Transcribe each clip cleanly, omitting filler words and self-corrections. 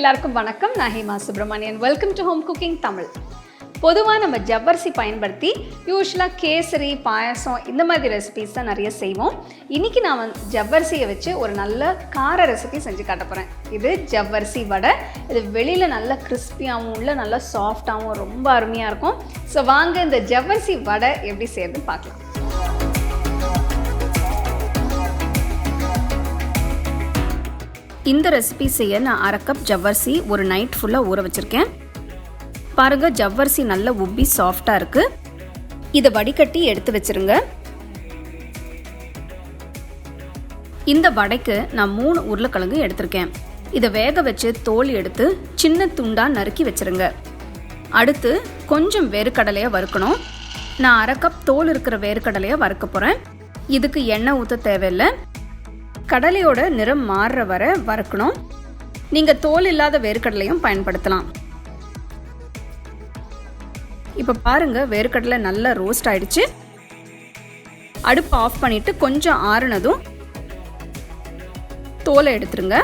எல்லாருக்கும் வணக்கம். நான் Hema Subramanian. Welcome to home cooking Tamil. பொதுவாக நம்ம ஜவ்வரிசி பயன்படுத்தி யூஸ்வலாக கேசரி, பாயசம் இந்த மாதிரி ரெசிபிஸ் தான் நிறைய செய்வோம். இன்றைக்கி நான் ஜவ்வரிசியை வச்சு ஒரு நல்ல கார ரெசிபி செஞ்சு காட்ட போகிறேன். இது ஜவ்வரிசி வடை. இது வெளியில் நல்லா கிறிஸ்பியாகவும் உள்ள நல்லா சாஃப்டாகவும் ரொம்ப அருமையாக இருக்கும். ஸோ வாங்க இந்த ஜவ்வரிசி வடை எப்படி செய்யறதுன்னு பார்க்கலாம். இந்த ரெசிபி செய்ய நான் 1/2 கப் ஜவ்வரிசி ஒரு நைட் ஃபுல்லாக ஊற வச்சுருக்கேன். பாருங்க, ஜவ்வரிசி நல்லா உப்பி சாஃப்டாக இருக்குது. இதை வடிகட்டி எடுத்து வச்சுருங்க. இந்த வடைக்கு நான் 3 உருளைக்கிழங்கு எடுத்திருக்கேன். இதை வேக வச்சு தோல் எடுத்து சின்ன துண்டாக நறுக்கி வச்சுருங்க. அடுத்து கொஞ்சம் வேர்க்கடலையை வறுக்கணும். நான் 1/2 கப் தோல் இருக்கிற வேர்க்கடலையை வறுக்க போகிறேன். இதுக்கு எண்ணெய் ஊற்ற தேவையில்லை. கடலையோட நிறம் மாறுற வரை வறுக்கணும். நீங்கள் தோல் இல்லாத வேர்க்கடலையும் பயன்படுத்தலாம். இப்போ பாருங்க, வேர்க்கடலை நல்லா ரோஸ்ட் ஆயிடுச்சு. அடுப்பு ஆஃப் பண்ணிட்டு கொஞ்சம் ஆறுனதும் தோலை எடுத்துருங்க.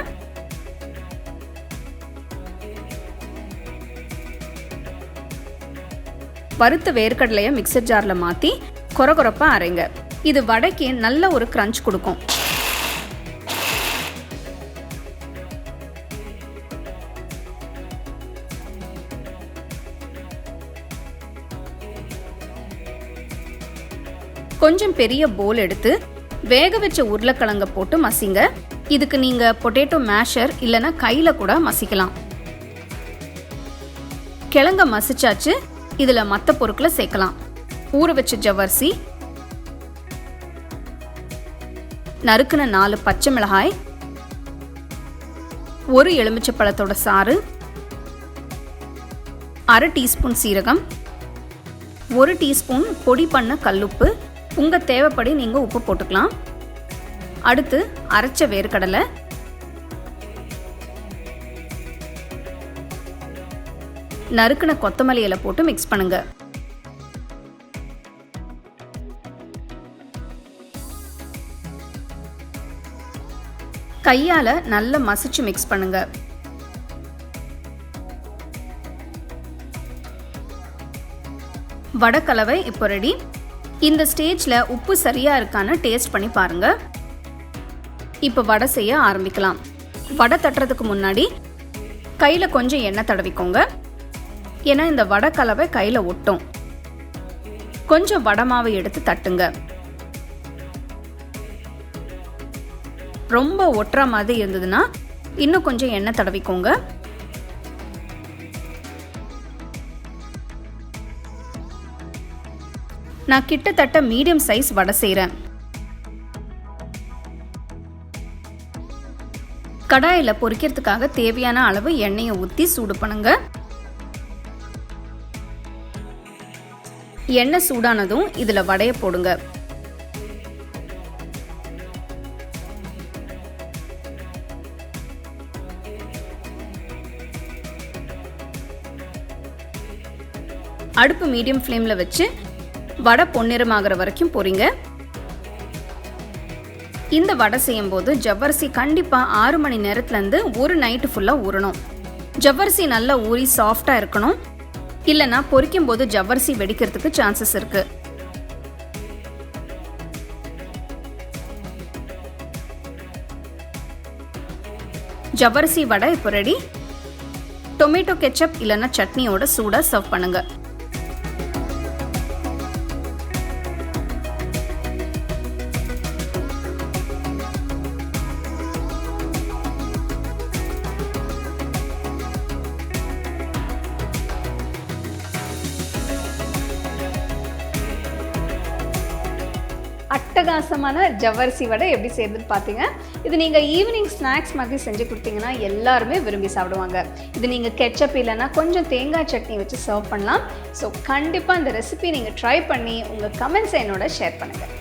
வறுத்த வேர்க்கடலையை மிக்சர் ஜாரில் மாற்றி கொரகொரப்பாக அரைங்க. இது வடைக்கு நல்ல ஒரு கிரன்ச் கொடுக்கும். கொஞ்சம் பெரிய போல் எடுத்து வேக வச்ச உருளைக்கிழங்க போட்டு மசிங்க. இதுக்கு நீங்கள் பொட்டேட்டோ மேஷர் இல்லைன்னா கையில் கூட மசிக்கலாம். கிழங்க மசிச்சாச்சு. இதில் மற்ற பொருட்களை சேர்க்கலாம். ஊற வச்ச ஜவ்வரிசி, நறுக்குன 4 பச்சை மிளகாய், 1 எலுமிச்சை பழத்தோட சாறு, 1/2 டீஸ்பூன் சீரகம், 1 டீஸ்பூன் பொடி பண்ண கல்லுப்பு. உங்கள் தேவைப்படி நீங்கள் உப்பு போட்டுக்கலாம். அடுத்து அரைச்ச வேர்க்கடலை, நறுக்குன கொத்தமல்லி இலை போட்டு மிக்ஸ் பண்ணுங்க. கையால் நல்லா மசிச்சு மிக்ஸ் பண்ணுங்க. வடை கலவை இப்போ ரெடி. இந்த ஸ்டேஜில் உப்பு சரியாக இருக்கான்னு டேஸ்ட் பண்ணி பாருங்கள். இப்போ வடை செய்ய ஆரம்பிக்கலாம். வடை தட்டுறதுக்கு முன்னாடி கையில் கொஞ்சம் எண்ணெய் தடவிக்கோங்க. ஏன்னா இந்த வடை கலவை கையில் ஒட்டும். கொஞ்சம் வடை மாவை எடுத்து தட்டுங்க. ரொம்ப ஒட்டுற மாதிரி இருந்ததுன்னா இன்னும் கொஞ்சம் எண்ணெய் தடவிக்கோங்க. நான் கிட்டத்தட்ட மீடியம் சைஸ் வடை செய்கிறேன். கடாயில் பொரிக்கிறதுக்காக தேவையான அளவு எண்ணெயை ஊற்றி சூடு பண்ணுங்க. எண்ணெய் சூடானதும் இதில் வடையை போடுங்க. அடுப்பு மீடியம் ஃப்ளேமில் வச்சு வடை பொன்னிறமாகிற வரைக்கும் பொரிங்க. இந்த வடை செய்யும் போது ஜவ்வரிசி கண்டிப்பாக 6 மணி நேரத்துலேருந்து ஒரு நைட்டு ஃபுல்லாக ஊறணும். ஜவ்வரிசி நல்லா ஊறி சாஃப்டாக இருக்கணும். இல்லைன்னா பொரிக்கும் போது ஜவ்வரிசி வெடிக்கிறதுக்கு சான்சஸ் இருக்கு. ஜவ்வரிசி வடை இப்போ ரெடி. டொமேட்டோ கெச்சப் இல்லைன்னா சட்னியோட சூடாக சர்வ் பண்ணுங்க. அட்டகாசமான ஜவ்வரிசி வடை எப்படி செய்யறதுன்னு பார்த்தீங்க. இது நீங்கள் ஈவினிங் ஸ்நாக்ஸ் மாதிரி செஞ்சு கொடுத்தீங்கன்னா எல்லாருமே விரும்பி சாப்பிடுவாங்க. இது நீங்கள் கெச்சப் இல்லைன்னா கொஞ்சம் தேங்காய் சட்னி வச்சு சர்வ் பண்ணலாம். ஸோ கண்டிப்பாக இந்த ரெசிபி நீங்கள் ட்ரை பண்ணி உங்கள் கமெண்ட்ஸை என்னோட ஷேர் பண்ணுங்கள்.